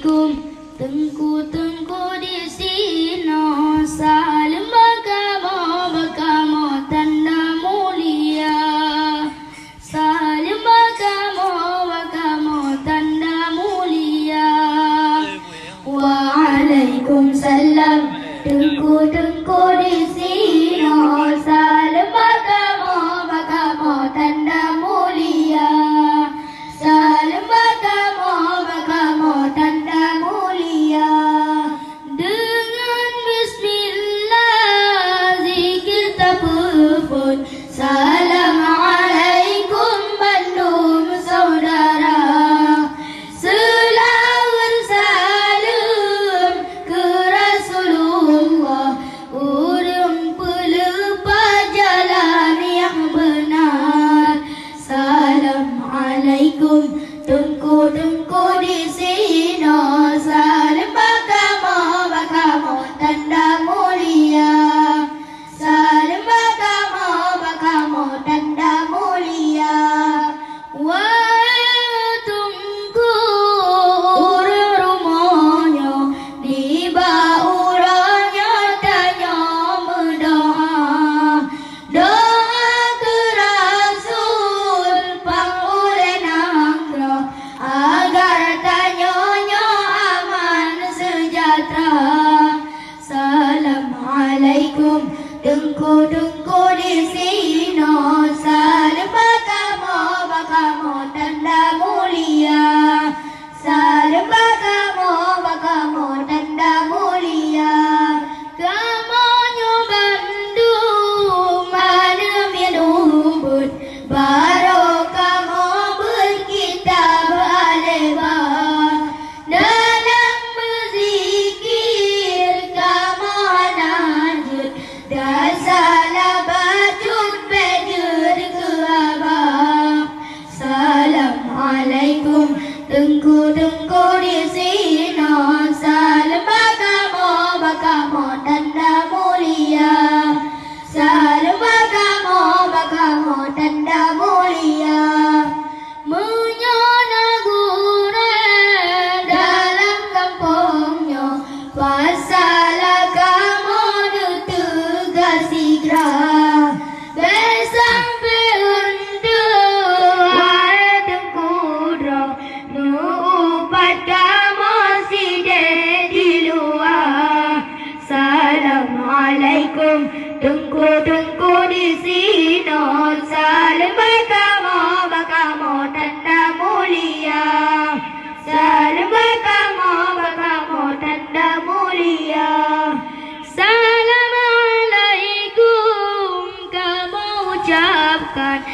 Tengku-tengku di sini saling berkamu tanda mulia. Saling berkamu tanda mulia. Waalaikumsalam. Tengku-tengku di sini saling berkamu tanda mulia. Saling berkamu tanda mulia. Dengan bismillah zikir terpuput. Assalamualaikum Bandung saudara. Selawat salam ke Rasulullah, urang pelepas jalan yang benar. Assalamualaikum. Tengku-tengku di sini saling berkamu tanda mulia. Saling berkamu tanda mulia. Wahai tunggu orang rumahnya, tiba orangnya tanya mendoa. Doa ke Rasul pangoleh nangro, agar tanyanya aman sejahtera. Assalamualaikum. Tengku-tengku di sini saling berkamu tanda mulia. Saling berkamu tanda mulia. Kamunya Bandung mana minum baru kamu berkita berlebar. Dalam berzikir kamu lanjut, dan salah bacut bejur ke abang. Assalamualaikum. Tengku-tengku di sini saling berkamu tanda mulia. Saling berkamu tanda mulia. Menyana gurau dalam kampungnya, pasal kamu tegas segera. Sampai untuk wahai tengku nuupat kamu sidik di luar. Assalamualaikum. Tengku-tengku di sini saling berkamu tanda mulia. Saling berkamu tanda mulia. Assalamualaikum kamu ucapkan.